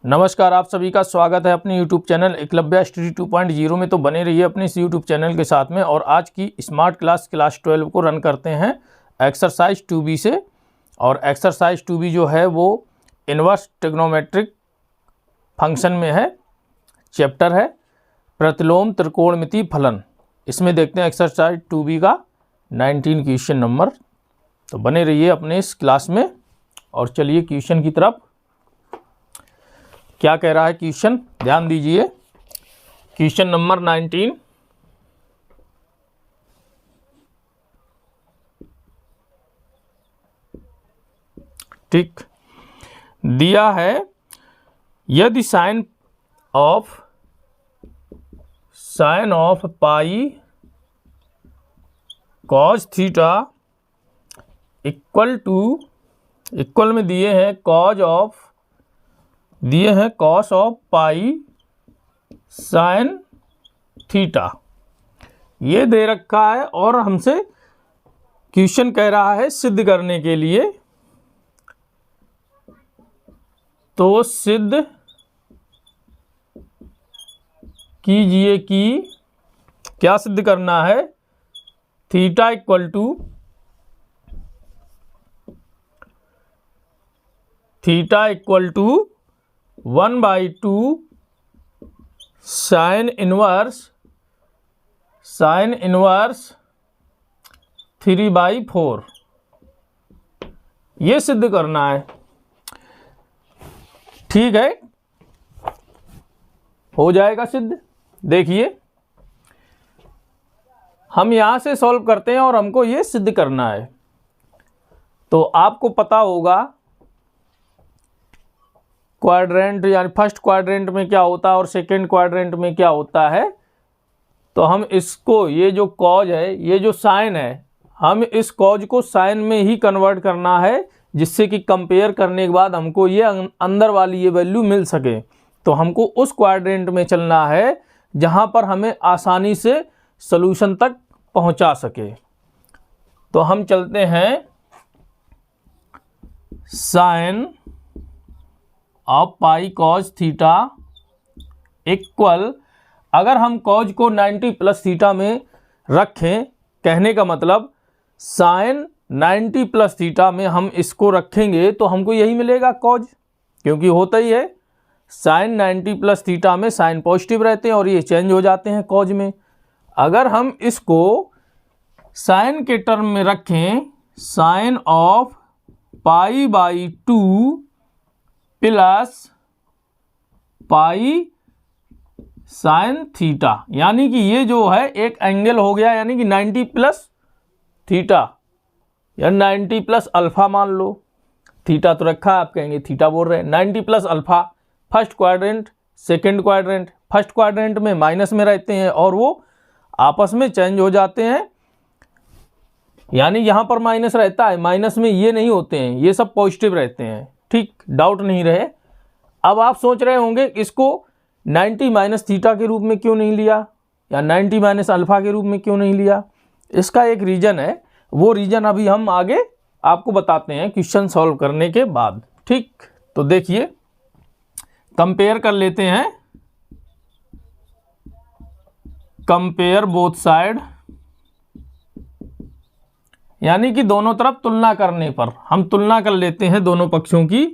नमस्कार, आप सभी का स्वागत है अपने YouTube चैनल एकलव्य स्टडी 2.0 में। तो बने रहिए अपने इस YouTube चैनल के साथ में। और आज की स्मार्ट क्लास 12 को रन करते हैं एक्सरसाइज 2B से। और एक्सरसाइज 2B जो है वो इन्वर्स ट्रिग्नोमेट्रिक फंक्शन में है, चैप्टर है प्रतिलोम त्रिकोणमिति फलन। इसमें देखते हैं एक्सरसाइज 2B का 19 क्वेश्चन नंबर। तो बने रहिए अपने इस क्लास में और चलिए क्वेश्चन की तरफ। क्या कह रहा है क्वेश्चन, ध्यान दीजिए। क्वेश्चन नंबर 19, ठीक दिया है। यदि sine of pi cos theta equal में दिए हैं cos of pi sine theta, ये दे रखा है। और हमसे क्वेश्चन कह रहा है सिद्ध करने के लिए। तो सिद्ध कीजिए कि क्या सिद्ध करना है, theta equal to 1/2 sine inverse 3/4, ये सिद्ध करना है। ठीक है, हो जाएगा सिद्ध। देखिए हम यहां से सॉल्व करते हैं और हमको ये सिद्ध करना है। तो आपको पता होगा क्वाड्रेंट, यानी फर्स्ट क्वाड्रेंट में क्या होता है और सेकंड क्वाड्रेंट में क्या होता है। तो हम इसको, ये जो कॉज है, ये जो साइन है, हम इस कॉज को साइन में ही कन्वर्ट करना है, जिससे कि कंपेयर करने के बाद हमको ये अंदर वाली ये वैल्यू मिल सके। तो हमको उस क्वाड्रेंट में चलना है जहां पर हमें आसानी से सॉल्यूशन तक पहुंचा सके। तो हम चलते हैं sine of pi cos theta equal, अगर हम कॉज को 90 प्लस थीटा में रखें, कहने का मतलब साइन 90 प्लस थीटा में हम इसको रखेंगे तो हमको यही मिलेगा कॉज, क्योंकि होता ही है साइन 90 प्लस थीटा में साइन पॉजिटिव रहते हैं और ये चेंज हो जाते हैं कॉज में। अगर हम इसको साइन के टर्म में रखें, sine of π/2 plus pi sine theta, यानी कि ये जो है एक एंगल हो गया, यानी कि 90 प्लस थीटा या 90 प्लस अल्फा मान लो। थीटा तो रखा है, आप कहेंगे थीटा बोल रहे हैं। 90 plus alpha, first quadrant second quadrant. First quadrant में माइनस में रहते हैं और वो आपस में चेंज हो जाते हैं, यानी यहां पर माइनस रहता है, माइनस में ये नहीं होते हैं, ये सब पॉजिटिव रहते हैं। ठीक, डाउट नहीं रहे। अब आप सोच रहे होंगे इसको 90 माइनस थीटा के रूप में क्यों नहीं लिया, या 90 माइनस अल्फा के रूप में क्यों नहीं लिया। इसका एक रीज़न है, वो रीज़न अभी हम आगे आपको बताते हैं क्वेश्चन सॉल्व करने के बाद। ठीक, तो देखिए कंपेयर कर लेते हैं, कंपेयर बोथ साइड, यानी कि दोनों तरफ तुलना करने पर हम तुलना कर लेते हैं दोनों पक्षों की।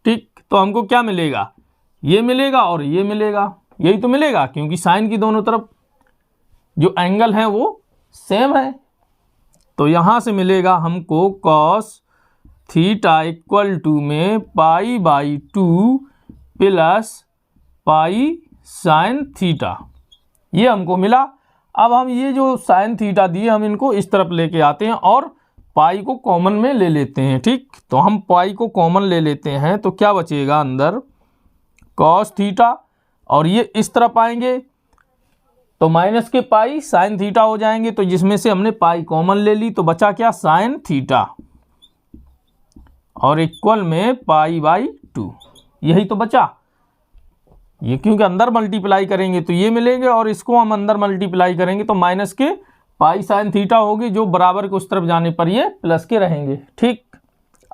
ठीक, तो हमको क्या मिलेगा, ये मिलेगा और ये मिलेगा, यही तो मिलेगा, क्योंकि साइन की दोनों तरफ जो एंगल है वो सेम है। तो यहां से मिलेगा हमको कॉस थीटा इक्वल टू में π/2 प्लस पाई साइन थीटा, ये हमको मिला। अब हम ये जो साइन थीटा दिए, हम इनको इस तरफ लेके आते हैं और पाई को कॉमन में ले लेते हैं। ठीक, तो हम पाई को कॉमन ले लेते हैं, तो क्या बचेगा अंदर, कॉस थीटा, और ये इस तरफ आएंगे तो माइनस के पाई साइन थीटा हो जाएंगे। तो जिसमें से हमने पाई कॉमन ले ली, तो बचा क्या, साइन थीटा, और इक्वल में π/2, यही तो बचा। ये क्योंकि अंदर मल्टीप्लाई करेंगे तो ये मिलेंगे, और इसको हम अंदर मल्टीप्लाई करेंगे तो माइनस के पाई साइन थीटा होगी, जो बराबर के उस तरफ जाने पर ये प्लस के रहेंगे। ठीक,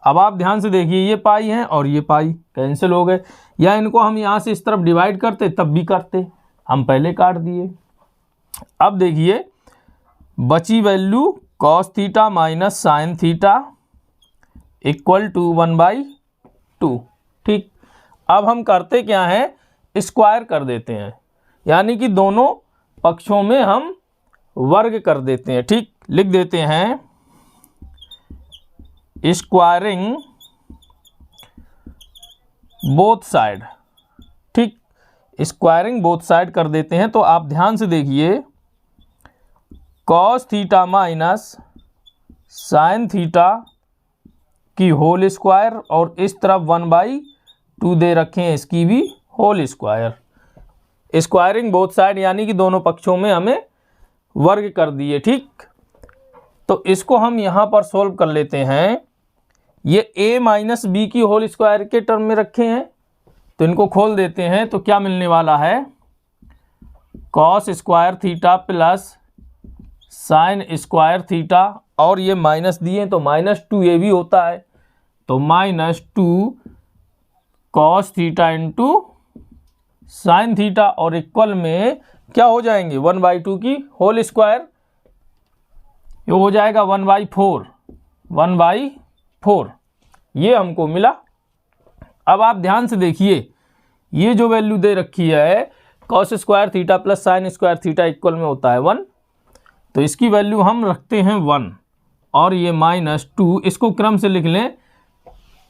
अब आप ध्यान से देखिए, ये पाई है और ये पाई कैंसिल हो गए, या इनको हम यहाँ से इस तरफ डिवाइड करते तब भी करते, हम पहले काट दिए। अब देखिए बची value cos theta minus sine theta equal to 1/2। ठीक, अब हम करते क्या है, स्क्वायर कर देते हैं, यानी कि दोनों पक्षों में हम वर्ग कर देते हैं। ठीक, लिख देते हैं स्क्वायरिंग बोथ साइड। ठीक, स्क्वायरिंग बोथ साइड कर देते हैं। तो आप ध्यान से देखिए, cos theta minus sine theta की होल स्क्वायर और इस तरफ 1/2 दे रखे हैं, इसकी भी whole square. Squaring both side यानी कि दोनों पक्षों में हमें वर्ग कर दिए। ठीक, तो इसको हम यहाँ पर सोल्व कर लेते हैं। ये a माइनस बी की होल स्क्वायर के टर्म में रखे हैं, तो इनको खोल देते हैं। तो क्या मिलने वाला है, cos square theta plus sign square theta, और ये माइनस दिए तो -2 ये भी होता है, तो -2 cos theta into sine theta, और इक्वल में क्या हो जाएंगे 1/2 की होल स्क्वायर, ये हो जाएगा 1/4 ये हमको मिला। अब आप ध्यान से देखिए, ये जो वैल्यू दे रखी है cos square theta plus sign square theta equal में होता है 1, तो इसकी वैल्यू हम रखते हैं 1, और ये -2, इसको क्रम से लिख लें।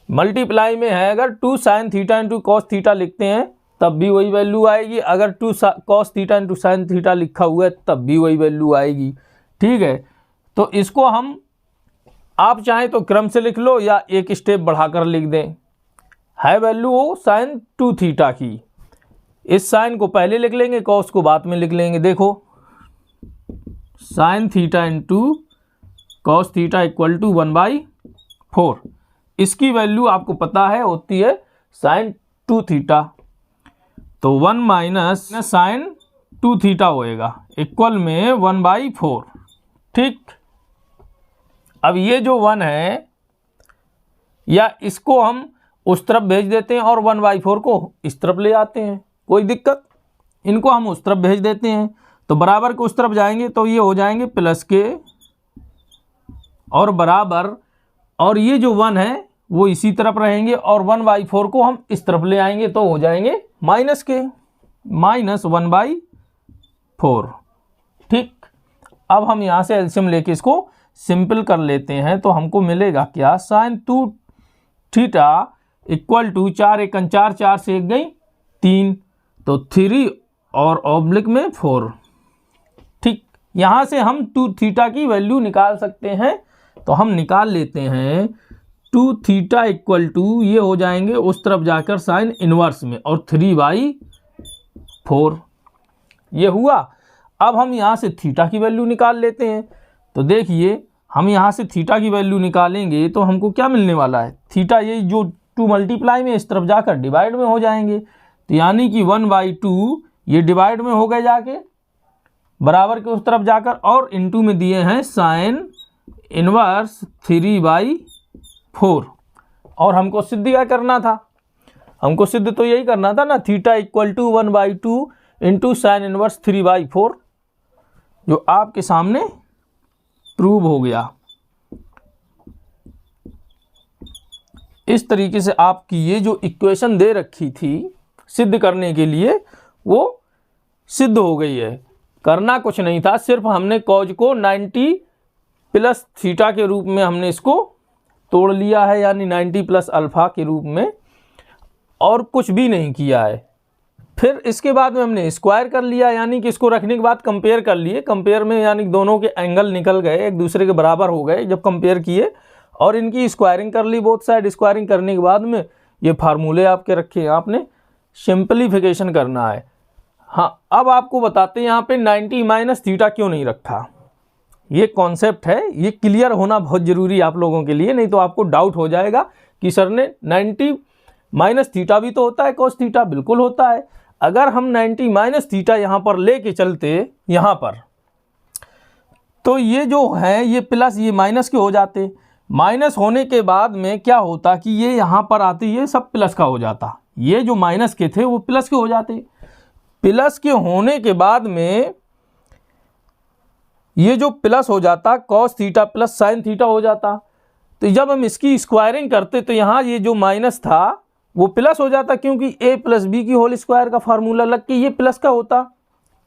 मल्टीप्लाई में है, अगर 2 sign theta into cos theta लिखते हैं तब भी वही वैल्यू आएगी, अगर 2 cos theta into sine theta लिखा हुआ है तब भी वही वैल्यू आएगी। ठीक है, तो इसको हम, आप चाहें तो क्रम से लिख लो या एक स्टेप बढ़ाकर लिख दें। है वैल्यू हो साइन 2 थीटा की, इस साइन को पहले लिख लेंगे, कॉस को बाद में लिख लेंगे। देखो sine theta into cos theta equal to 1/4, इसकी वैल्यू आपको पता है होती है साइन 2 थीटा, तो 1 माइनस साइन 2 थीटा होएगा इक्वल में 1/4। ठीक, अब ये जो 1 है, या इसको हम उस तरफ भेज देते हैं और 1/4 को इस तरफ ले आते हैं, कोई दिक्कत, इनको हम उस तरफ भेज देते हैं, तो बराबर को उस तरफ जाएंगे तो ये हो जाएंगे प्लस के और बराबर, और ये जो 1 है वो इसी तरफ रहेंगे, और 1/4 को हम इस तरफ ले आएंगे तो हो जाएंगे माइनस के, -1/4। ठीक, अब हम यहाँ से एलसीएम लेके इसको सिंपल कर लेते हैं, तो हमको मिलेगा क्या, साइन 2 थीटा इक्वल टू 4 एकन 4, 4 से 1 गई 3, तो 3 और ऑब्लिक में 4। ठीक, यहाँ से हम 2 थीटा की वैल्यू निकाल सकते हैं, तो हम निकाल लेते हैं 2 थीटा इक्वल टू, ये हो जाएंगे उस तरफ जाकर साइन इनवर्स में, और 3/4 ये हुआ। अब हम यहाँ से थीटा की वैल्यू निकाल लेते हैं, तो देखिए हम यहाँ से थीटा की वैल्यू निकालेंगे तो हमको क्या मिलने वाला है, थीटा ये जो 2 मल्टीप्लाई में इस तरफ जाकर डिवाइड में हो जाएंगे, तो यानी कि 1/2 ये डिवाइड में हो गए जाके, बराबर के उस तरफ जाकर, और इनटू में दिए हैं साइन इनवर्स 3/4, और हमको सिद्ध क्या करना था, हमको सिद्ध तो यही करना था ना, theta equal to 1/2 into sine inverse 3/4, जो आपके सामने प्रूव हो गया। इस तरीके से आपकी ये जो इक्वेशन दे रखी थी सिद्ध करने के लिए, वो सिद्ध हो गई है। करना कुछ नहीं था, सिर्फ हमने कॉज को 90 प्लस थीटा के रूप में हमने इसको तोड़ लिया है, यानी 90 प्लस अल्फा के रूप में, और कुछ भी नहीं किया है। फिर इसके बाद में हमने स्क्वायर कर लिया, यानी कि इसको रखने के बाद कंपेयर कर लिए, कंपेयर में यानी दोनों के एंगल निकल गए, एक दूसरे के बराबर हो गए जब कंपेयर किए, और इनकी स्क्वायरिंग कर ली बोथ साइड। स्क्वायरिंग करने के बाद में ये फार्मूले आपके रखे हैं, आपने सिंपलीफिकेशन करना है। हाँ, अब आपको बताते हैं यहाँ पे 90 माइनस थीटा क्यों नहीं रखा। ये कॉन्सेप्ट है, ये क्लियर होना बहुत ज़रूरी है आप लोगों के लिए, नहीं तो आपको डाउट हो जाएगा कि सर ने 90 माइनस थीटा भी तो होता है कॉस थीटा, बिल्कुल होता है। अगर हम 90 माइनस थीटा यहाँ पर लेके चलते यहाँ पर, तो ये जो है ये प्लस ये माइनस के हो जाते, माइनस होने के बाद में क्या होता कि ये यहाँ पर आते ये सब प्लस का हो जाता, ये जो माइनस के थे वो प्लस के हो जाते। प्लस के होने के बाद में ये जो प्लस हो जाता cos theta plus sine theta हो जाता। तो जब हम इसकी स्क्वायरिंग करते तो यहाँ ये जो माइनस था वो प्लस हो जाता, क्योंकि ए प्लस बी की होल स्क्वायर का फार्मूला लग के ये प्लस का होता।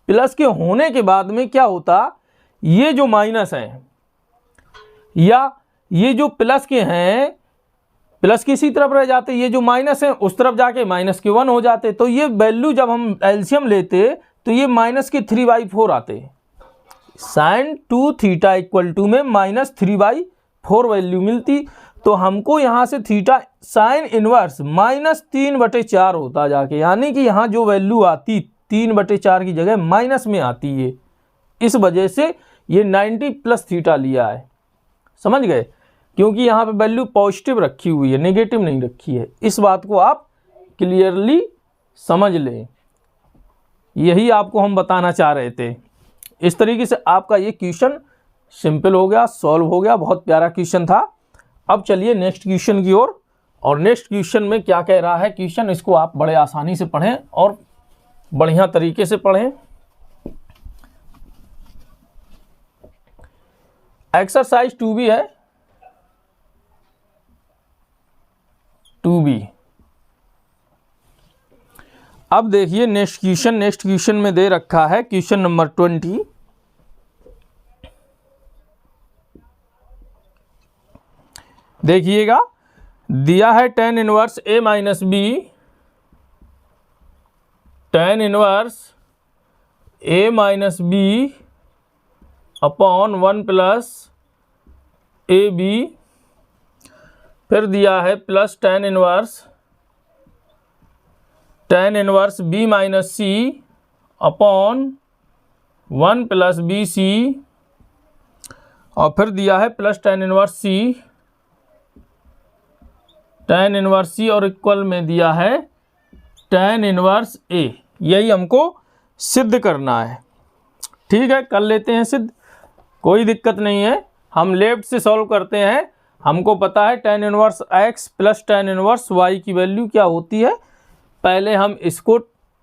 प्लस के होने के बाद में क्या होता, ये जो माइनस है या ये जो प्लस के हैं प्लस की इसी तरफ रह जाते, ये जो माइनस है उस तरफ जाके माइनस के 1 हो जाते। तो ये वैल्यू जब हम एलसीएम लेते तो ये माइनस के 3/4 आते। साइन 2 थीटा इक्वल टू में -3/4 वैल्यू मिलती। तो हमको यहाँ से थीटा साइन इनवर्स -3/4 होता जाके, यानी कि यहाँ जो वैल्यू आती 3/4 की जगह माइनस में आती है। इस वजह से ये 90 प्लस थीटा लिया है, समझ गए, क्योंकि यहाँ पे वैल्यू पॉजिटिव रखी हुई है, नेगेटिव नहीं रखी है। इस बात को आप क्लियरली समझ लें, यही आपको हम बताना चाह रहे थे। इस तरीके से आपका ये क्वेश्चन सिंपल हो गया, सॉल्व हो गया, बहुत प्यारा क्वेश्चन था। अब चलिए नेक्स्ट क्वेश्चन की ओर। और नेक्स्ट क्वेश्चन में क्या कह रहा है क्वेश्चन, इसको आप बड़े आसानी से पढ़ें और बढ़िया तरीके से पढ़ें। एक्सरसाइज 2B है, 2B। अब देखिए नेक्स्ट क्वेश्चन में दे रखा है क्वेश्चन नंबर 20। देखिएगा, दिया है tan inverse A minus b, tan inverse A minus B upon 1 plus AB, फिर दिया है plus tan inverse B minus सी अपॉन 1 प्लस BC, और फिर दिया है प्लस tan इनवर्स C और इक्वल में दिया है tan इनवर्स A। यही हमको सिद्ध करना है। ठीक है, कर लेते हैं सिद्ध, कोई दिक्कत नहीं है। हम लेफ्ट से सॉल्व करते हैं। हमको पता है tan inverse x plus tan inverse y की वैल्यू क्या होती है। पहले हम इसको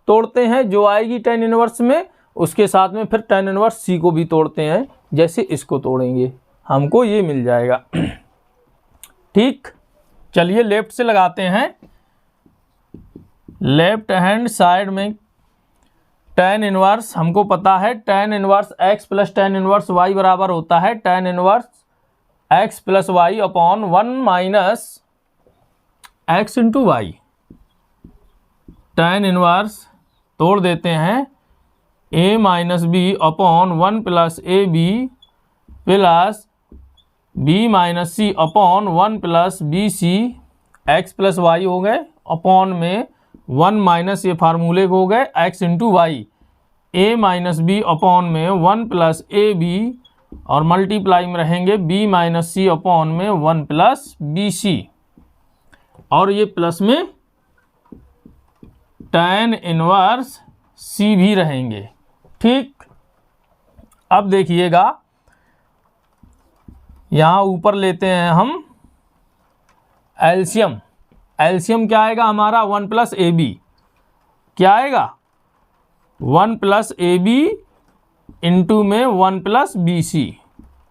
तोड़ते हैं जो आएगी tan इनवर्स में, उसके साथ में फिर tan इनवर्स c को भी तोड़ते हैं, जैसे इसको तोड़ेंगे हमको ये मिल जाएगा। ठीक, चलिए लेफ्ट से लगाते हैं। लेफ्ट हैंड साइड में tan इनवर्स, हमको पता है tan inverse x plus tan inverse y बराबर होता है tan inverse x plus y upon 1 minus x into y. tan inverse तोड़ देते हैं a minus B upon 1 plus A B plus b minus C upon 1 plus B C, x plus y हो गए, upon में 1 minus ये फार्मूले हो गए x into y, a minus B upon में 1 प्लस ए बी, और मल्टीप्लाई में रहेंगे b माइनस सी अपॉन में 1 प्लस बी सी, और ये प्लस में tan इनवर्स c भी रहेंगे। ठीक, अब देखिएगा यहाँ ऊपर लेते हैं हम एलसीएम। एलसीएम क्या आएगा हमारा 1 प्लस ए बी, क्या आएगा 1 प्लस ए बी इंटू में 1 प्लस बी सी,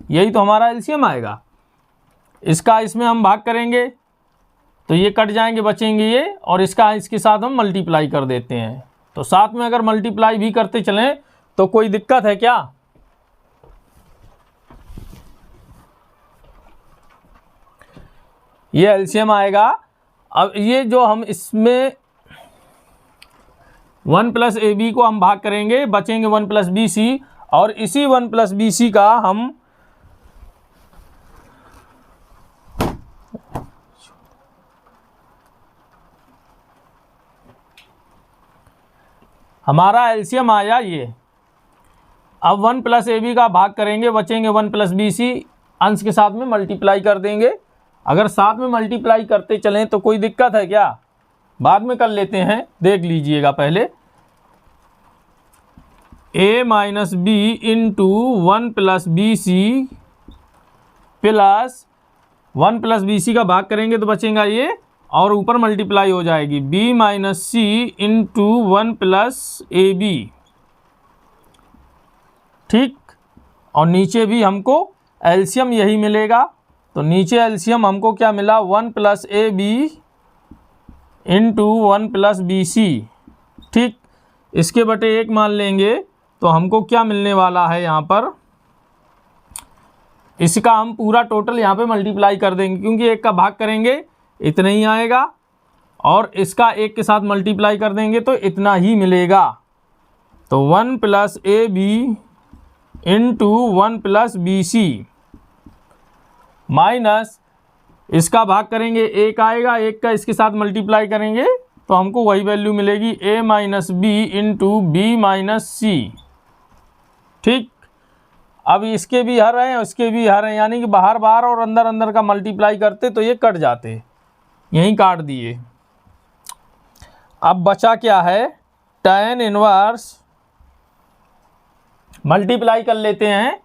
यही तो हमारा एलसीएम आएगा। इसका इसमें हम भाग करेंगे तो ये कट जाएंगे, बचेंगे ये, और इसका इसके साथ हम मल्टीप्लाई कर देते हैं। तो साथ में अगर मल्टीप्लाई भी करते चलें तो कोई दिक्कत है क्या? ये एलसीएम आएगा। अब ये जो हम इसमें 1 प्लस ए बी को हम भाग करेंगे, बचेंगे 1 प्लस बी सी, और इसी 1 प्लस बी सी का हम हमारा एलसीएम आया ये। अब 1 प्लस ए बी का भाग करेंगे, बचेंगे 1 प्लस बी सी, अंश के साथ में मल्टीप्लाई कर देंगे। अगर साथ में मल्टीप्लाई करते चलें तो कोई दिक्कत है क्या? बाद में कर लेते हैं, देख लीजिएगा पहले। a minus b into 1 plus B c plus 1 plus B c का भाग करेंगे तो बचेगा ये, और ऊपर मल्टीप्लाई हो जाएगी b minus c into 1 plus ए बी, ठीक। और नीचे भी हमको एलसीएम यही मिलेगा, तो नीचे एलसीएम हमको क्या मिला, 1 प्लस ए b into 1 plus B c, ठीक। इसके बटे 1 मान लेंगे तो हमको क्या मिलने वाला है यहाँ पर, इसका हम पूरा टोटल यहाँ पे मल्टीप्लाई कर देंगे, क्योंकि 1 का भाग करेंगे इतना ही आएगा, और इसका 1 के साथ मल्टीप्लाई कर देंगे तो इतना ही मिलेगा। तो 1 प्लस ए b into 1 plus B c minus इसका भाग करेंगे 1 आएगा, 1 का इसके साथ मल्टीप्लाई करेंगे तो हमको वही वैल्यू मिलेगी a minus b into b minus c, ठीक। अब इसके भी हर हैं उसके भी हर हैं, यानी कि बाहर बाहर और अंदर अंदर का मल्टीप्लाई करते तो ये कट जाते, यहीं काट दिए। अब बचा क्या है, tan इनवर्स मल्टीप्लाई कर लेते हैं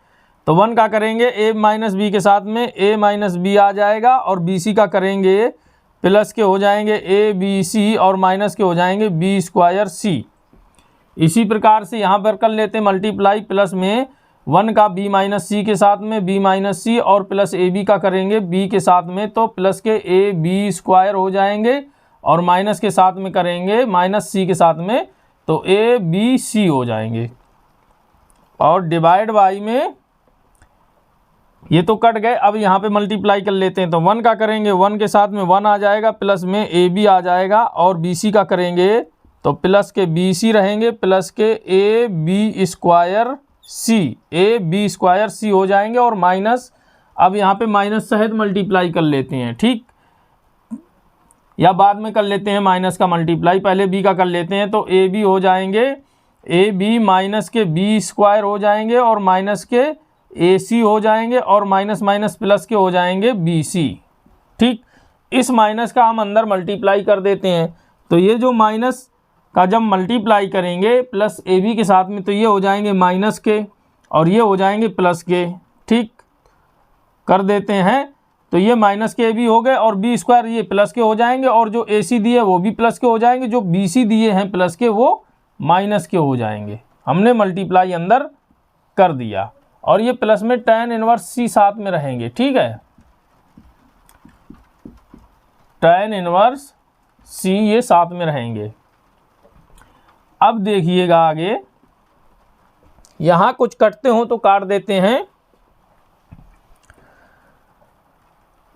तो 1 का करेंगे a माइनस बी के साथ में a माइनस बी आ जाएगा, और बी सी का करेंगे प्लस के हो जाएंगे a बी सी, और माइनस के हो जाएंगे b स्क्वायर सी। इसी प्रकार से यहाँ पर कर लेते हैं मल्टीप्लाई, प्लस में 1 का b माइनस सी के साथ में b माइनस सी, और प्लस ए बी का करेंगे b के साथ में तो प्लस के a b स्क्वायर हो जाएंगे, और माइनस के साथ में करेंगे माइनस सी के साथ में तो a b c हो जाएंगे, और डिवाइड बाई में ये तो कट गए। अब यहाँ पे मल्टीप्लाई कर लेते हैं तो 1 का करेंगे 1 के साथ में 1 आ जाएगा, प्लस में ए बी आ जाएगा, और बी सी का करेंगे तो प्लस के बी सी रहेंगे, plus k a b square c, a b square c हो जाएंगे, और माइनस, अब यहाँ पे माइनस सहित मल्टीप्लाई कर लेते हैं, ठीक, या बाद में कर लेते हैं माइनस का मल्टीप्लाई, पहले बी का कर लेते हैं तो ए बी हो जाएंगे, ए बी माइनस के बी स्क्वायर हो जाएंगे, और माइनस के ए सी हो जाएंगे, और माइनस माइनस प्लस के हो जाएंगे बी सी, ठीक। इस माइनस का हम अंदर मल्टीप्लाई कर देते हैं तो ये जो माइनस का जब मल्टीप्लाई करेंगे प्लस ए बी के साथ में तो ये हो जाएंगे माइनस के, और ये हो जाएंगे प्लस के, ठीक, कर देते हैं तो ये माइनस के भी हो गए, और बी स्क्वायर ये प्लस के हो जाएंगे, और जो ए सी दिए वो भी प्लस के हो जाएंगे, जो बी सी दिए हैं प्लस के वो माइनस के हो जाएंगे। हमने मल्टीप्लाई अंदर कर दिया, और ये प्लस में tan इनवर्स सी साथ में रहेंगे, ठीक है, tan इनवर्स सी ये साथ में रहेंगे। अब देखिएगा आगे, यहां कुछ कटते हो तो काट देते हैं,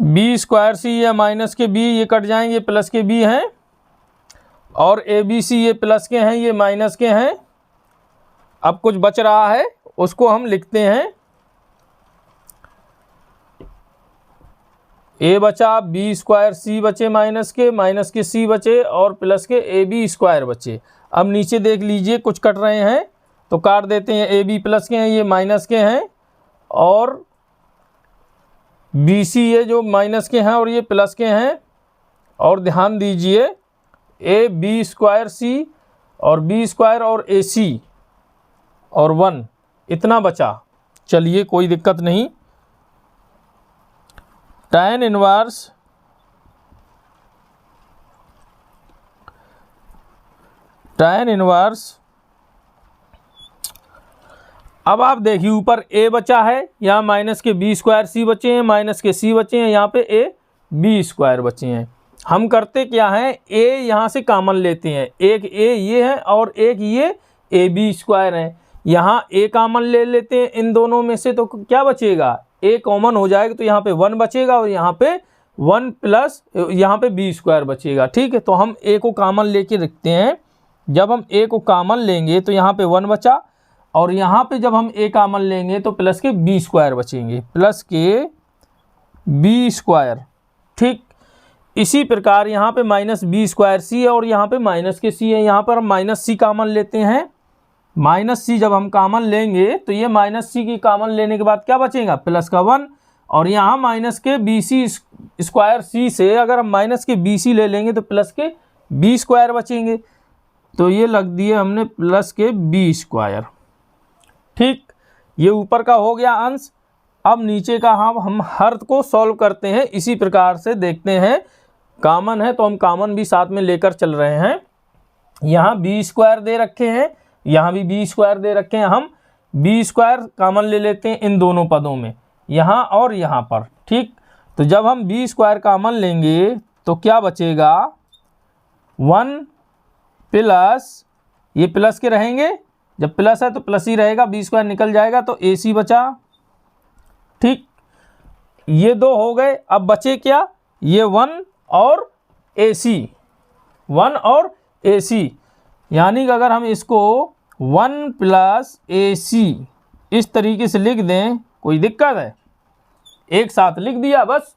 बी स्क्वायर सी या माइनस के बी ये कट जाएंगे, प्लस के बी हैं, और ए बी सी ये प्लस के हैं ये माइनस के हैं। अब कुछ बच रहा है उसको हम लिखते हैं, ए बचा, बी स्क्वायर सी बचे माइनस के सी बचे, और plus k a b square बचे। अब नीचे देख लीजिए कुछ कट रहे हैं तो काट देते हैं, ए बी प्लस के हैं ये माइनस के हैं, और बी सी ये जो माइनस के हैं और ये प्लस के हैं, और ध्यान दीजिए ए बी स्क्वायर सी और बी स्क्वायर और ए सी और 1 इतना बचा। चलिए कोई दिक्कत नहीं, tan इनवर्स अब आप देखिए ऊपर a बचा है, यहाँ माइनस के बी स्क्वायर सी बचे हैं, माइनस के सी बचे हैं, यहाँ पे a बी स्क्वायर बचे हैं। हम करते क्या हैं, a यहाँ से कॉमन लेते हैं, एक a ये है और एक ये ए बी स्क्वायर है, यहाँ a कॉमन ले लेते हैं इन दोनों में से, तो क्या बचेगा, a कॉमन हो जाएगा तो यहाँ पे 1 बचेगा, और यहाँ पे 1 प्लस यहाँ पे बी स्क्वायर बचेगा, ठीक है। तो हम a को कॉमन लेके रखते हैं, जब हम a को कॉमन लेंगे तो यहाँ पे 1 बचा, और यहाँ पे जब हम a कॉमन लेंगे तो प्लस के बी स्क्वायर बचेंगे, प्लस के बी स्क्वायर, ठीक। इसी प्रकार यहाँ पे माइनस बी स्क्वायर सी है और यहाँ पे माइनस के सी है, यहाँ पर हम माइनस सी कॉमन लेते हैं, माइनस सी जब हम कॉमन लेंगे तो ये माइनस सी की कॉमन लेने के बाद क्या बचेगा, प्लस का 1, और यहाँ माइनस के बी सी स्क्वायर सी से अगर हम माइनस के बी सी ले लेंगे तो प्लस के बी स्क्वायर बचेंगे, तो ये लग दिए हमने प्लस के बी स्क्वायर, ठीक। ये ऊपर का हो गया अंश। अब नीचे का हम हर को सॉल्व करते हैं इसी प्रकार से, देखते हैं। कॉमन है तो हम कॉमन भी साथ में लेकर चल रहे हैं। यहाँ बी स्क्वायर दे रखे हैं, यहाँ भी बी स्क्वायर दे रखे हैं, हम बी स्क्वायर कॉमन ले लेते हैं इन दोनों पदों में, यहाँ और यहाँ पर। ठीक, तो जब हम बी स्क्वायर कॉमन लेंगे तो क्या बचेगा, 1 प्लस, ये प्लस के रहेंगे, जब प्लस है तो प्लस ही रहेगा, बी स्क्वायर निकल जाएगा तो ए सी बचा। ठीक, ये 2 हो गए। अब बचे क्या, ये 1 और ए सी, 1 और ए सी, यानी कि अगर हम इसको 1 प्लस ए सी इस तरीके से लिख दें, कोई दिक्कत है, एक साथ लिख दिया बस।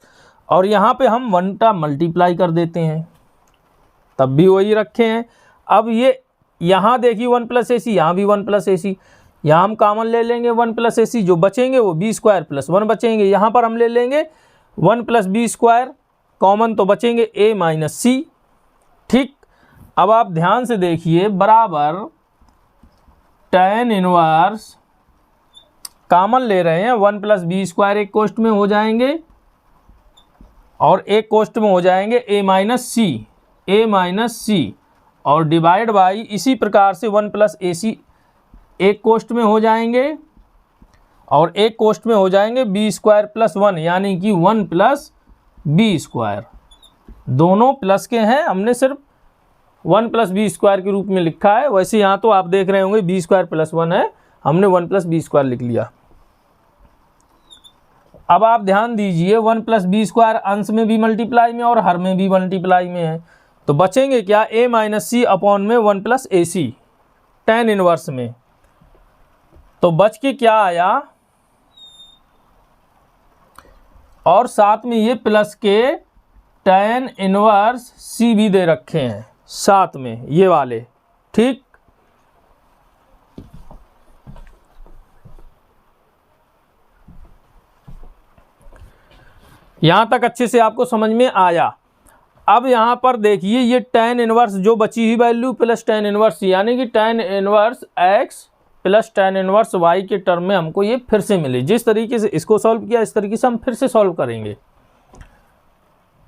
और यहाँ पे हम 1 का मल्टीप्लाई कर देते हैं, तब भी वही रखे हैं। अब ये यहाँ देखिए 1 प्लस ए सी, यहाँ भी 1 प्लस ए सी, यहाँ हम कॉमन ले लेंगे 1 प्लस ए सी, जो बचेंगे वो बी स्क्वायर प्लस 1 बचेंगे। यहाँ पर हम ले लेंगे 1 प्लस बी स्क्वायर, कॉमन तो बचेंगे ए माइनस सी। ठीक, अब आप ध्यान से देखिए, बराबर tan इनवर्स, कॉमन ले रहे हैं, 1 प्लस बी स्क्वायर एक कोष्ठ में हो जाएंगे और एक कोष्ठ में हो जाएंगे ए माइनस सी, और डिवाइड बाई इसी प्रकार से 1 प्लस ए सी एक कोष्ठ में हो जाएंगे और एक कोष्ठ में हो जाएंगे बी स्क्वायर प्लस 1, यानी कि 1 प्लस बी स्क्वायर। दोनों प्लस के हैं, हमने सिर्फ 1 प्लस बी स्क्वायर के रूप में लिखा है। वैसे यहाँ तो आप देख रहे होंगे बी स्क्वायर प्लस 1 है, हमने 1 प्लस बी स्क्वायर लिख लिया। अब आप ध्यान दीजिए, 1 प्लस बी स्क्वायर अंश में भी मल्टीप्लाई में और हर में भी मल्टीप्लाई में है, तो बचेंगे क्या, ए माइनस सी अपॉन में 1 plus a C tan inverse में। तो बच के क्या आया, और साथ में ये प्लस के tan इनवर्स सी भी दे रखे हैं साथ में, ये वाले। ठीक, यहां तक अच्छे से आपको समझ में आया। अब यहां पर देखिए, ये tan इनवर्स जो बची हुई वैल्यू प्लस tan इनवर्स, यानी कि tan inverse x plus tan inverse y के टर्म में हमको ये फिर से मिले। जिस तरीके से इसको सॉल्व किया इस तरीके से हम फिर से सॉल्व करेंगे।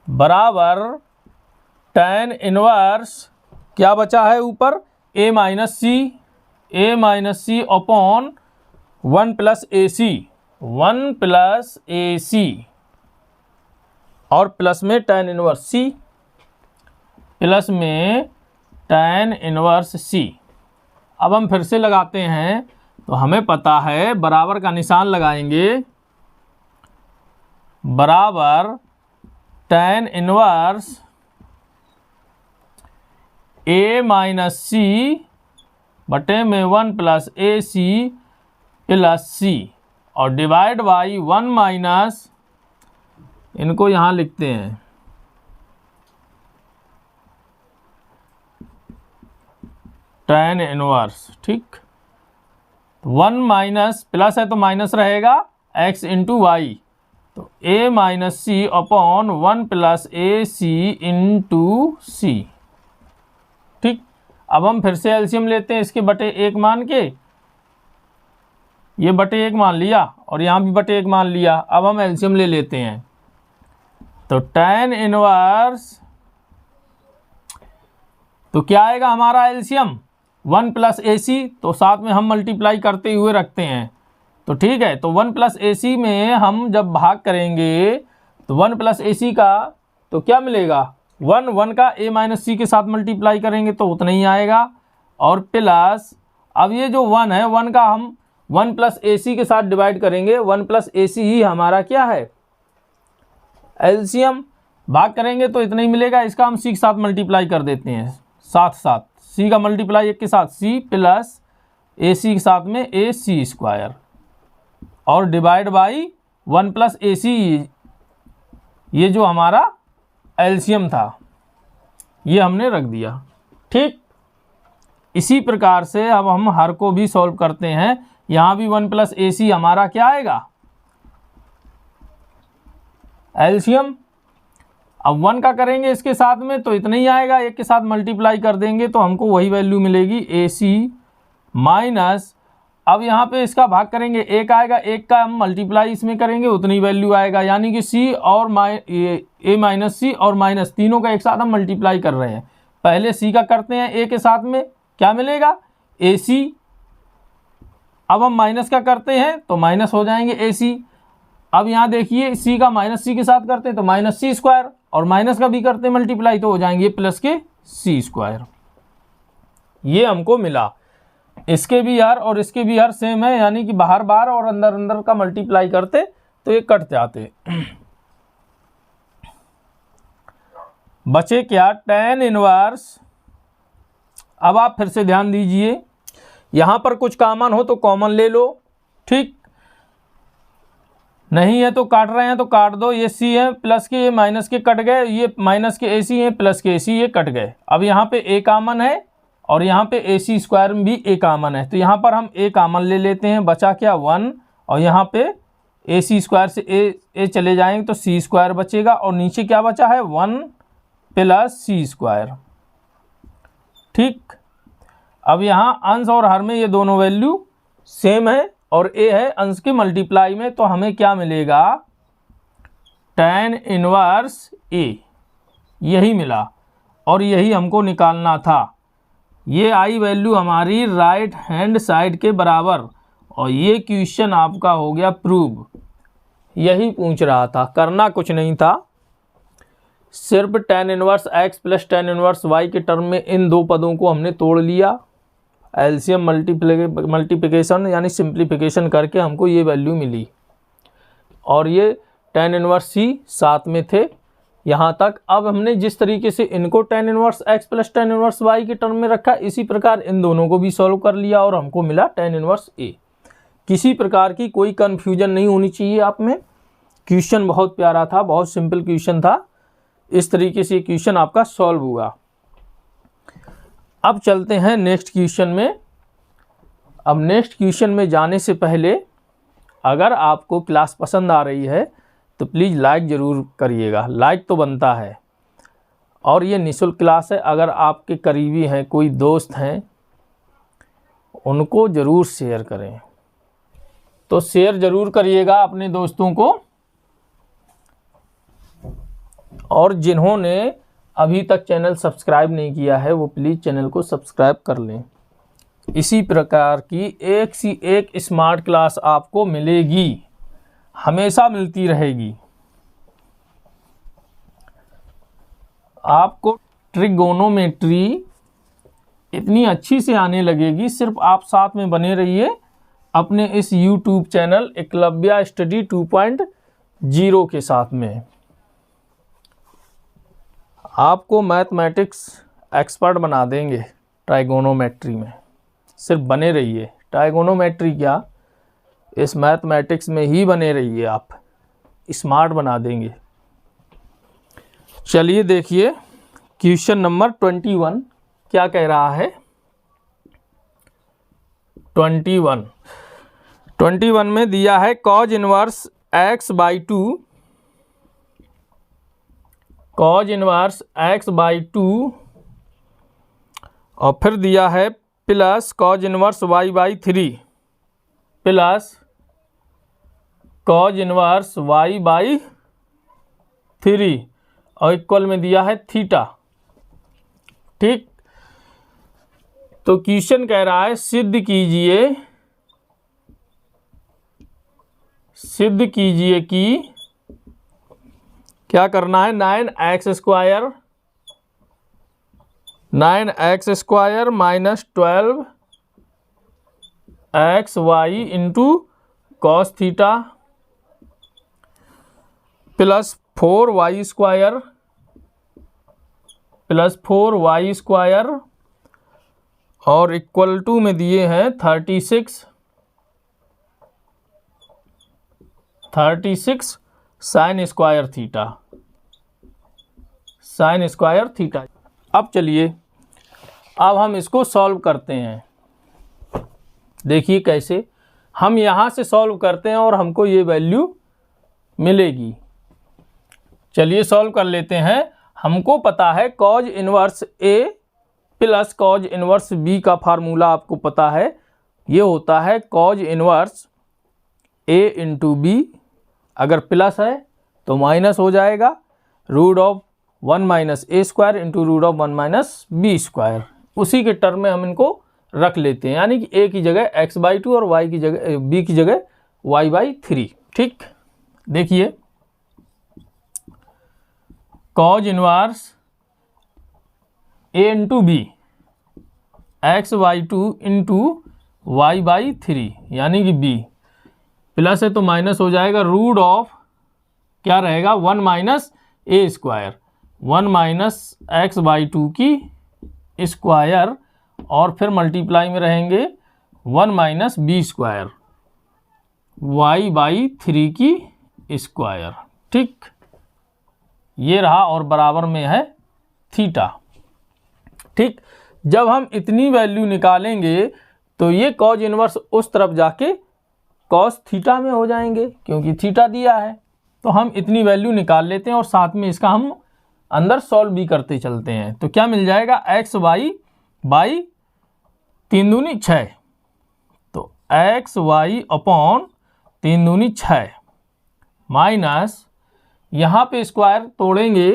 बराबर tan इनवर्स क्या बचा है ऊपर, a minus C upon 1 plus a c और प्लस में tan इनवर्स सी, प्लस में tan इनवर्स सी। अब हम फिर से लगाते हैं, तो हमें पता है बराबर का निशान लगाएंगे, बराबर tan इनवर्स ए माइनस सी बटे में 1 प्लस ए सी प्लस सी, और डिवाइड बाई 1 माइनस, इनको यहाँ लिखते हैं tan इनवर्स। ठीक, 1 माइनस, प्लस है तो माइनस रहेगा, x इंटू वाई, तो a minus C upon 1 plus a c into c. ठीक, अब हम फिर से एलसीएम लेते हैं इसके बटे 1 मान के, ये बटे 1 मान लिया और यहाँ भी बटे 1 मान लिया। अब हम एलसीएम ले लेते हैं, तो tan इनवर्स, तो क्या आएगा हमारा एलसीएम, 1 प्लस ए सी, तो साथ में हम मल्टीप्लाई करते हुए रखते हैं, तो ठीक है। तो 1 प्लस ए सी में हम जब भाग करेंगे तो 1 प्लस ए सी का तो क्या मिलेगा, 1 का ए माइनस सी के साथ मल्टीप्लाई करेंगे तो उतना ही आएगा, और प्लस अब ये जो 1 है, 1 का हम 1 प्लस ए सी के साथ डिवाइड करेंगे, 1 प्लस ए सी ही हमारा क्या है, एलसीएम। भाग करेंगे तो इतना ही मिलेगा, इसका हम सी के साथ मल्टीप्लाई कर देते हैं, साथ साथ सी का मल्टीप्लाई एक के साथ सी प्लस ए सी के साथ में ए सी स्क्वायर, और डिवाइड बाई 1 प्लस ए सी, ये जो हमारा एलसीएम था ये हमने रख दिया। ठीक, इसी प्रकार से अब हम हर को भी सॉल्व करते हैं। यहाँ भी 1 प्लस ए सी हमारा क्या आएगा, एलसीएम। अब 1 का करेंगे इसके साथ में तो इतना ही आएगा, एक के साथ मल्टीप्लाई कर देंगे तो हमको वही वैल्यू मिलेगी, ए सी माइनस अब यहाँ पे इसका भाग करेंगे, एक आएगा, एक का हम मल्टीप्लाई इसमें करेंगे उतनी वैल्यू आएगा, यानी कि सी और ए माइनस सी और माइनस तीनों का एक साथ हम मल्टीप्लाई कर रहे हैं। पहले सी का करते हैं ए के साथ में, क्या मिलेगा ए सी। अब हम माइनस का करते हैं तो माइनस हो जाएंगे ए सी। अब यहाँ देखिए सी का माइनस सी के साथ करते हैं तो माइनस सी स्क्वायर, और माइनस का भी करते हैं मल्टीप्लाई तो हो जाएंगे प्लस के सी स्क्वायर। ये हमको मिला। इसके भी यार और इसके भी यार सेम है, यानी कि बाहर बाहर और अंदर अंदर का मल्टीप्लाई करते तो ये कट जाते। बचे क्या, tan इनवर्स। अब आप फिर से ध्यान दीजिए, यहां पर कुछ कॉमन हो तो कॉमन ले लो, ठीक, नहीं है तो काट रहे हैं तो काट दो। ये सी है प्लस के, ये माइनस के कट गए, ये माइनस के ए सी है प्लस के ए सी, ये कट गए। अब यहाँ पे ए कॉमन है और यहाँ पे ए सी स्क्वायर में भी ए कॉमन है, तो यहाँ पर हम ए कॉमन ले लेते हैं। बचा क्या 1, और यहाँ पे ए सी स्क्वायर से ए चले जाएंगे तो सी स्क्वायर बचेगा, और नीचे क्या बचा है 1 प्लस सी स्क्वायर, ठीक। अब यहाँ अंश और हर में ये दोनों वैल्यू सेम है और ए है अंश के मल्टीप्लाई में, तो हमें क्या मिलेगा tan इनवर्स ए, यही मिला और यही हमको निकालना था। ये आई वैल्यू हमारी राइट हैंड साइड के बराबर, और ये क्वेश्चन आपका हो गया प्रूव। यही पूछ रहा था, करना कुछ नहीं था, सिर्फ tan inverse x plus tan inverse y के टर्म में इन दो पदों को हमने तोड़ लिया, एलसीएम मल्टीप्लिकेशन यानी सिंप्लीफिकेशन करके हमको ये वैल्यू मिली, और ये tan इनवर्स c साथ में थे यहाँ तक। अब हमने जिस तरीके से इनको tan inverse x plus tan inverse y के टर्म में रखा, इसी प्रकार इन दोनों को भी सॉल्व कर लिया और हमको मिला tan इनवर्स a। किसी प्रकार की कोई कन्फ्यूजन नहीं होनी चाहिए आप में। क्वेश्चन बहुत प्यारा था, बहुत सिंपल क्वेश्चन था, इस तरीके से क्वेश्चन आपका सॉल्व हुआ। अब चलते हैं नेक्स्ट क्वेश्चन में। अब नेक्स्ट क्वेश्चन में जाने से पहले अगर आपको क्लास पसंद आ रही है तो प्लीज़ लाइक ज़रूर करिएगा, लाइक तो बनता है। और ये निःशुल्क क्लास है, अगर आपके करीबी हैं, कोई दोस्त हैं, उनको ज़रूर शेयर करें, तो शेयर ज़रूर करिएगा अपने दोस्तों को। और जिन्होंने अभी तक चैनल सब्सक्राइब नहीं किया है वो प्लीज़ चैनल को सब्सक्राइब कर लें। इसी प्रकार की एक सी एक स्मार्ट क्लास आपको मिलेगी, हमेशा मिलती रहेगी। आपको ट्रिगोनोमेट्री इतनी अच्छी से आने लगेगी, सिर्फ आप साथ में बने रहिए अपने इस YouTube चैनल एकलव्य स्टडी 2.0 के साथ में। आपको मैथमेटिक्स एक्सपर्ट बना देंगे ट्राइगोनोमेट्री में, सिर्फ बने रहिए। ट्राइगोनोमेट्री क्या, इस मैथमेटिक्स में ही बने रहिए, आप स्मार्ट बना देंगे। चलिए देखिए क्वेश्चन नंबर 21 क्या कह रहा है। 21 में दिया है cos inverse x/2, cos inverse x/2, और फिर दिया है plus cos inverse y/3 plus cos inverse y/3 और इक्वल में दिया है थीटा, ठीक। तो क्वेश्चन कह रहा है सिद्ध कीजिए कि क्या करना है, 9x square minus 12xy into cos theta plus 4y square और इक्वल टू में दिए हैं 36 साइन स्क्वायर थीटा। अब चलिए अब हम इसको सॉल्व करते हैं। देखिए कैसे हम यहाँ से सॉल्व करते हैं और हमको ये वैल्यू मिलेगी। चलिए सॉल्व कर लेते हैं। हमको पता है cos inverse A plus cos inverse B का फार्मूला आपको पता है, ये होता है cos inverse a into b, अगर प्लस है तो माइनस हो जाएगा root of 1 minus a square into root of 1 minus b square. उसी के टर्म में हम इनको रख लेते हैं, यानी कि a की जगह x/2 और y की जगह b की जगह y/3। ठीक, देखिए cos inverse a into b x/2 into y/3, यानी कि b प्लस है तो माइनस हो जाएगा रूट ऑफ क्या रहेगा 1 minus a square, 1 minus x/2 की स्क्वायर और फिर मल्टीप्लाई में रहेंगे 1 माइनस बी स्क्वायर y/3 की स्क्वायर। ठीक, ये रहा और बराबर में है थीटा। ठीक, जब हम इतनी वैल्यू निकालेंगे तो ये कॉज इनवर्स उस तरफ जाके कॉस थीटा में हो जाएंगे, क्योंकि थीटा दिया है। तो हम इतनी वैल्यू निकाल लेते हैं और साथ में इसका हम अंदर सॉल्व भी करते चलते हैं। तो क्या मिल जाएगा xy/3 दूनी 6, तो xy अपॉन 3 दूनी 6 माइनस यहाँ पे स्क्वायर तोड़ेंगे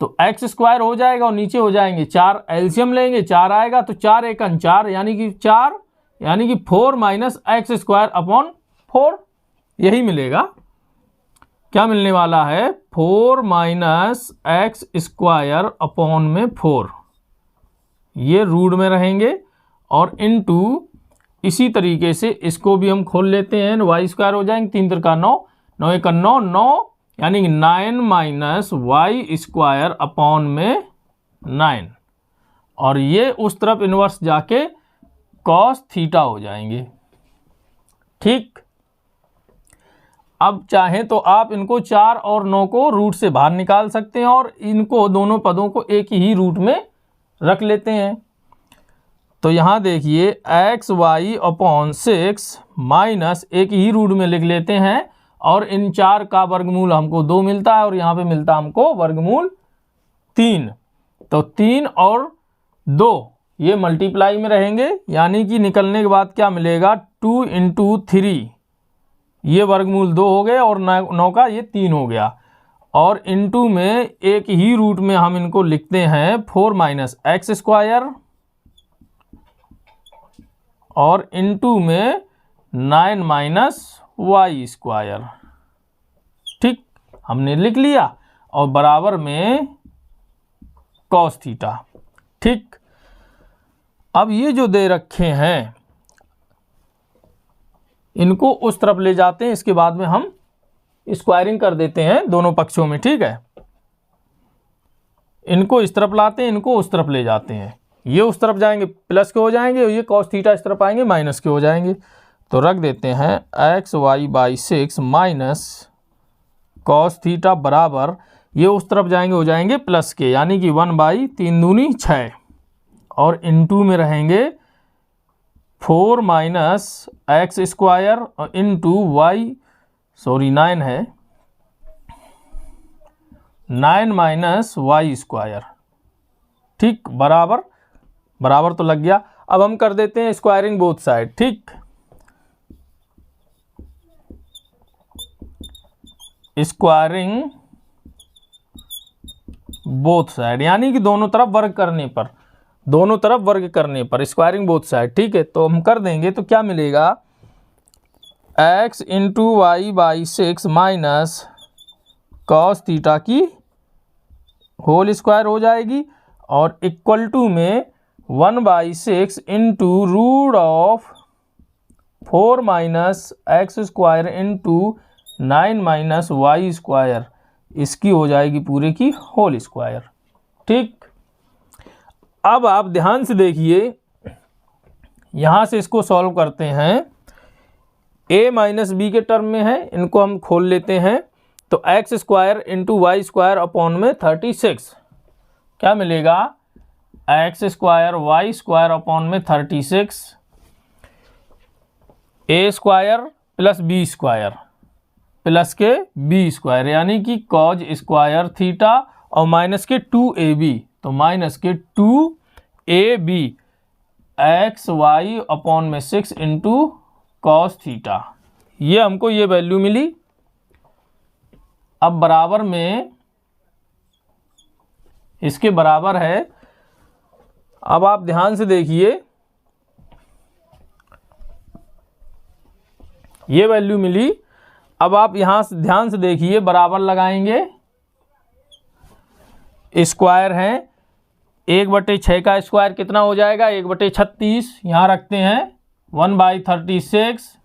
तो x स्क्वायर हो जाएगा और नीचे हो जाएंगे 4, एलसीएम लेंगे 4 आएगा तो 4 एकन 4 यानी कि 4, यानी कि 4 माइनस एक्स स्क्वायर अपॉन 4, यही मिलेगा। क्या मिलने वाला है 4 माइनस एक्स स्क्वायर अपॉन में 4, ये रूट में रहेंगे और इनटू इसी तरीके से इसको भी हम खोल लेते हैं, वाई स्क्वायर हो जाएंगे 3 3 9, 9 1 9 9, यानी कि 9 माइनस वाई स्क्वायर अपॉन में 9, और ये उस तरफ इन्वर्स जाके कॉस थीटा हो जाएंगे। ठीक, अब चाहें तो आप इनको 4 और 9 को रूट से बाहर निकाल सकते हैं और इनको दोनों पदों को एक ही रूट में रख लेते हैं। तो यहाँ देखिए xy अपॉन 6 माइनस एक ही रूट में लिख लेते हैं और इन 4 का वर्गमूल हमको 2 मिलता है और यहाँ पे मिलता है हमको वर्गमूल 3। तो 3 और 2 ये मल्टीप्लाई में रहेंगे, यानी कि निकलने के बाद क्या मिलेगा 2 इंटू 3, ये वर्गमूल 2 हो गए और 9 का ये 3 हो गया, और इनटू में एक ही रूट में हम इनको लिखते हैं 4 माइनस एक्स स्क्वायर और इनटू में 9 माइनस वाई स्क्वायर। ठीक, हमने लिख लिया और बराबर में कॉस थीटा। ठीक, अब ये जो दे रखे हैं इनको उस तरफ ले जाते हैं, इसके बाद में हम स्क्वायरिंग कर देते हैं दोनों पक्षों में। ठीक है, इनको इस तरफ लाते हैं, इनको उस तरफ ले जाते हैं, ये उस तरफ जाएंगे प्लस के हो जाएंगे और ये कॉस थीटा इस तरफ आएंगे माइनस के हो जाएंगे। तो रख देते हैं xy/6 माइनस कॉस थीटा बराबर, ये उस तरफ जाएंगे हो जाएंगे प्लस के, यानी कि 1/3 दूनी 6 और इनटू में रहेंगे 4 माइनस एक्स स्क्वायर और इनटू वाई, सॉरी 9 है, 9 माइनस वाई स्क्वायर। ठीक, बराबर बराबर तो लग गया। अब हम कर देते हैं स्क्वायरिंग बोथ साइड। ठीक, स्क्वायरिंग बोथ साइड यानी कि दोनों तरफ वर्ग करने पर, दोनों तरफ वर्ग करने पर स्क्वायरिंग बोथ साइड। ठीक है, तो हम कर देंगे तो क्या मिलेगा x into y/6 minus cos theta की होल स्क्वायर हो जाएगी और इक्वल टू में 1/6 into root of 4 minus x square into 9 minus y square, इसकी हो जाएगी पूरे की होल स्क्वायर। ठीक, अब आप ध्यान से देखिए, यहाँ से इसको सॉल्व करते हैं, a माइनस बी के टर्म में है, इनको हम खोल लेते हैं। तो x square into y square upon में 36, क्या मिलेगा x square y square upon में 36, a square plus b square plus k b square, यानी कि कॉज स्क्वायर थीटा और माइनस के 2ab, तो minus k 2ab x Y upon में 6 into cos theta, ये हमको ये वैल्यू मिली। अब बराबर में इसके बराबर है, अब आप ध्यान से देखिए, ये वैल्यू मिली। अब आप यहां से ध्यान से देखिए, बराबर लगाएंगे, स्क्वायर है, 1/6 का स्क्वायर कितना हो जाएगा, 1/36, यहाँ रखते हैं 1/36,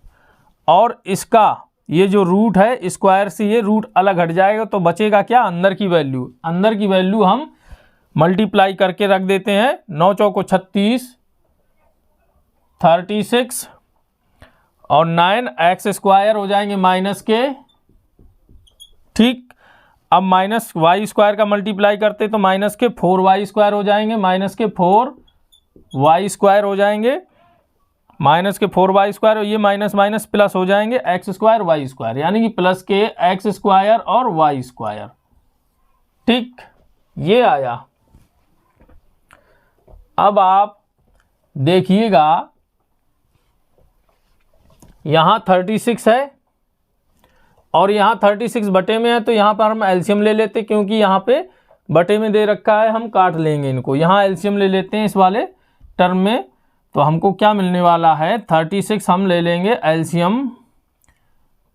और इसका ये जो रूट है स्क्वायर से ये रूट अलग हट जाएगा, तो बचेगा क्या, अंदर की वैल्यू। अंदर की वैल्यू हम मल्टीप्लाई करके रख देते हैं, 9 चौको 36, 36 और 9x स्क्वायर हो जाएंगे माइनस के, ठीक। अब माइनस वाई स्क्वायर का मल्टीप्लाई करते तो माइनस के 4y स्क्वायर हो जाएंगे, माइनस के 4y स्क्वायर हो जाएंगे, माइनस के 4y स्क्वायर, ये माइनस माइनस प्लस हो जाएंगे x स्क्वायर वाई स्क्वायर, यानी कि प्लस के x स्क्वायर और y स्क्वायर, ठीक, ये आया। अब आप देखिएगा यहाँ 36 है और यहाँ 36 बटे में है, तो यहाँ पर हम एलसीएम ले लेते, क्योंकि यहाँ पे बटे में दे रखा है, हम काट लेंगे इनको, यहाँ एलसीएम ले लेते हैं इस वाले टर्म में। तो हमको क्या मिलने वाला है, 36 हम ले लेंगे एलसीएम,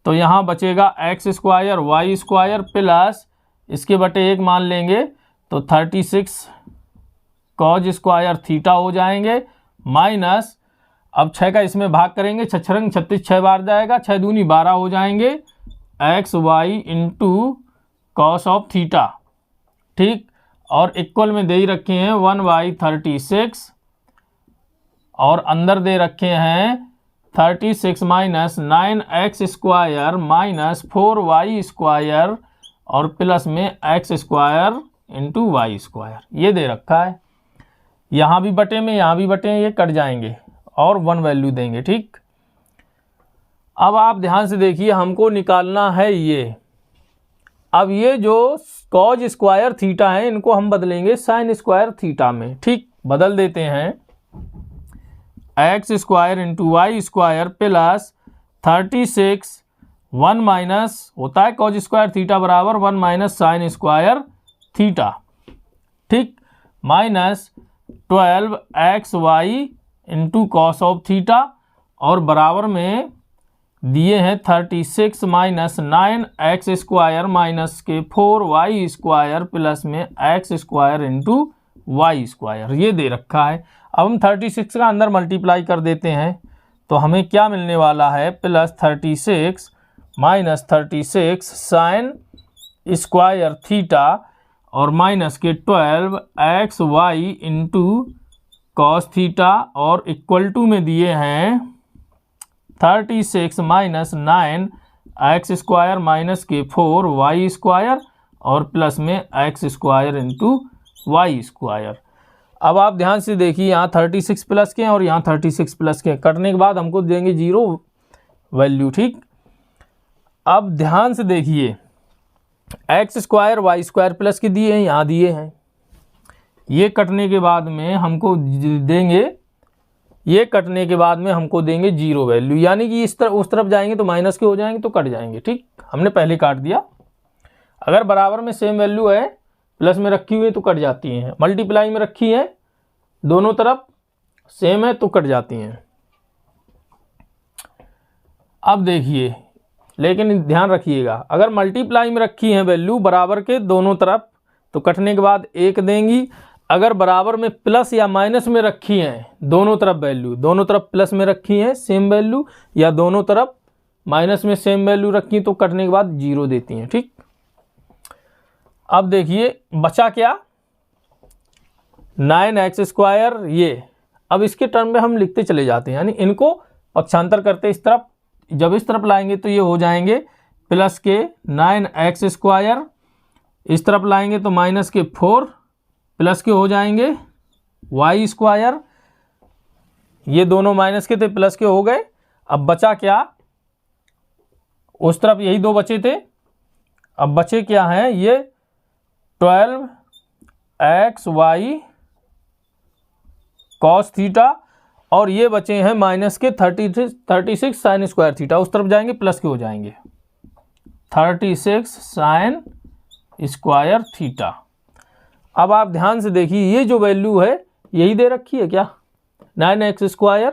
तो यहाँ बचेगा x square y square plus इसके बटे 1 मान लेंगे, तो 36 कॉज स्क्वायर थीटा हो जाएंगे, माइनस, अब 6 का इसमें भाग करेंगे, 6 छंग 36, 6 बार जाएगा, 6 दूनी 12 हो जाएंगे, x y into cos of theta, ठीक, और इक्वल में दे ही रखे हैं 1/36 और अंदर दे रखे हैं 36 minus 9x square minus 4y square और प्लस में x square into y square, ये दे रखा है। यहाँ भी बटे में, यहाँ भी बटे में, ये कट जाएंगे और 1 वैल्यू देंगे, ठीक। अब आप ध्यान से देखिए, हमको निकालना है ये, अब ये जो कॉज स्क्वायर थीटा है इनको हम बदलेंगे साइन स्क्वायर थीटा में, ठीक, बदल देते हैं, x square into y square plus 36 1 minus होता है कॉज स्क्वायर थीटा बराबर 1 माइनस साइन स्क्वायर थीटा, ठीक, minus 12xy into cos of theta और बराबर में दिए हैं 36 माइनस 9x स्क्वायर माइनस के 4y स्क्वायर प्लस में x square into y square, ये दे रखा है। अब हम 36 का अंदर मल्टीप्लाई कर देते हैं, तो हमें क्या मिलने वाला है, plus 36 minus 36 sign square theta और माइनस के 12xy इंटू कॉस थीटा और इक्वल टू में दिए हैं 36 माइनस 9x स्क्वायर माइनस के 4y स्क्वायर और प्लस में x square into y square. अब आप ध्यान से देखिए, यहाँ 36 प्लस के हैं और यहाँ 36 प्लस के हैं, कटने के बाद हमको देंगे 0 वैल्यू, ठीक। अब ध्यान से देखिए, x square y square plus के दिए हैं, यहाँ दिए हैं, ये कटने के बाद में हमको देंगे, ये कटने के बाद में हमको देंगे 0 वैल्यू, यानी कि इस तरफ उस तरफ जाएंगे तो माइनस के हो जाएंगे, तो कट जाएंगे, ठीक, हमने पहले काट दिया। अगर बराबर में सेम वैल्यू है, प्लस में रखी हुई है तो कट जाती हैं, मल्टीप्लाई में रखी है, दोनों तरफ सेम है तो कट जाती हैं। अब देखिए, लेकिन ध्यान रखिएगा, अगर मल्टीप्लाई में रखी है वैल्यू बराबर के दोनों तरफ तो कटने के बाद 1 देंगी, अगर बराबर में प्लस या माइनस में रखी हैं दोनों तरफ वैल्यू, दोनों तरफ प्लस में रखी हैं सेम वैल्यू या दोनों तरफ माइनस में सेम वैल्यू रखी तो कटने के बाद 0 देती हैं, ठीक। अब देखिए बचा क्या, 9x स्क्वायर, ये अब इसके टर्म में हम लिखते चले जाते हैं, यानी इनको पक्षांतर करते इस तरफ, जब इस तरफ लाएंगे तो ये हो जाएंगे प्लस के 9x स्क्वायर, इस तरफ लाएंगे तो माइनस के 4 प्लस के हो जाएंगे y स्क्वायर, ये दोनों माइनस के थे प्लस के हो गए। अब बचा क्या, उस तरफ यही 2 बचे थे, अब बचे क्या हैं, ये 12xy cos थीटा और ये बचे हैं माइनस के 36 साइन स्क्वायर थीटा, उस तरफ जाएंगे प्लस के हो जाएंगे 36 साइन स्क्वायर थीटा। अब आप ध्यान से देखिए, ये जो वैल्यू है यही दे रखी है क्या, 9x स्क्वायर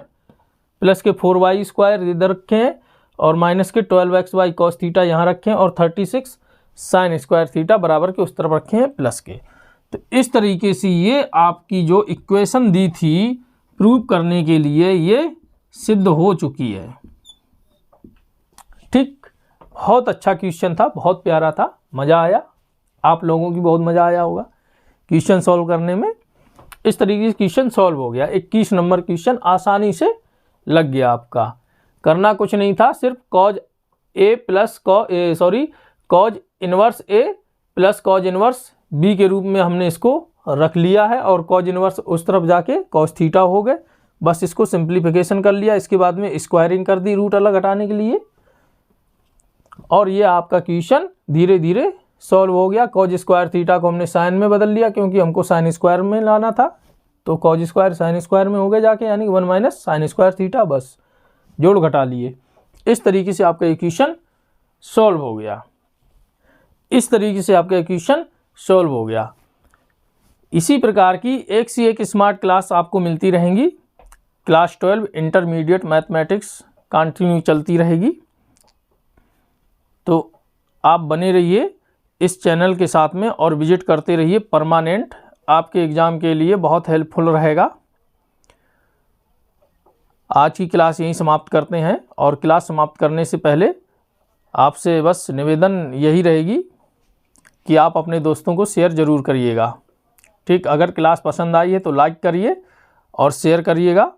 प्लस के 4y स्क्वायर इधर रखे हैं और माइनस के 12xy कॉस थीटा यहाँ रखे हैं और 36 साइन स्क्वायर थीटा बराबर के उस तरफ रखे हैं प्लस के। तो इस तरीके से ये आपकी जो इक्वेशन दी थी प्रूव करने के लिए ये सिद्ध हो चुकी है। ठीक, बहुत अच्छा क्वेश्चन था, बहुत प्यारा था, मज़ा आया, आप लोगों की बहुत मज़ा आया होगा क्वेश्चन सॉल्व करने में। इस तरीके से क्वेश्चन सॉल्व हो गया, 21 नंबर क्वेश्चन आसानी से लग गया आपका। करना कुछ नहीं था, सिर्फ कॉज ए प्लस कॉज इनवर्स ए प्लस कॉज इनवर्स बी के रूप में हमने इसको रख लिया है और कॉज इनवर्स उस तरफ जाके कॉस थीटा हो गए। बस इसको सिंप्लीफिकेशन कर लिया, इसके बाद में स्क्वायरिंग कर दी रूट अलग हटाने के लिए, और ये आपका क्वेश्चन धीरे धीरे सॉल्व हो गया। कॉज स्क्वायर थीटा को हमने साइन में बदल लिया क्योंकि हमको साइन स्क्वायर में लाना था, तो कॉज स्क्वायर साइन स्क्वायर में हो गया जाके, यानी 1 माइनस साइन स्क्वायर थीटा, बस जोड़ घटा लिए। इस तरीके से आपका इक्वेशन सॉल्व हो गया, इस तरीके से आपका इक्वेशन सॉल्व हो गया। इसी प्रकार की एक से एक स्मार्ट क्लास आपको मिलती रहेंगी। क्लास 12 इंटरमीडिएट मैथमेटिक्स कंटिन्यू चलती रहेगी, तो आप बने रहिए इस चैनल के साथ में और विजिट करते रहिए। परमानेंट आपके एग्ज़ाम के लिए बहुत हेल्पफुल रहेगा। आज की क्लास यहीं समाप्त करते हैं, और क्लास समाप्त करने से पहले आपसे बस निवेदन यही रहेगी कि आप अपने दोस्तों को शेयर ज़रूर करिएगा। ठीक, अगर क्लास पसंद आई है तो लाइक करिए और शेयर करिएगा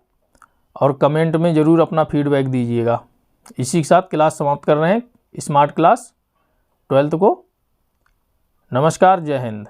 और कमेंट में ज़रूर अपना फीडबैक दीजिएगा। इसी के साथ क्लास समाप्त कर रहे हैं स्मार्ट क्लास 12th को। नमस्कार, जय हिंद।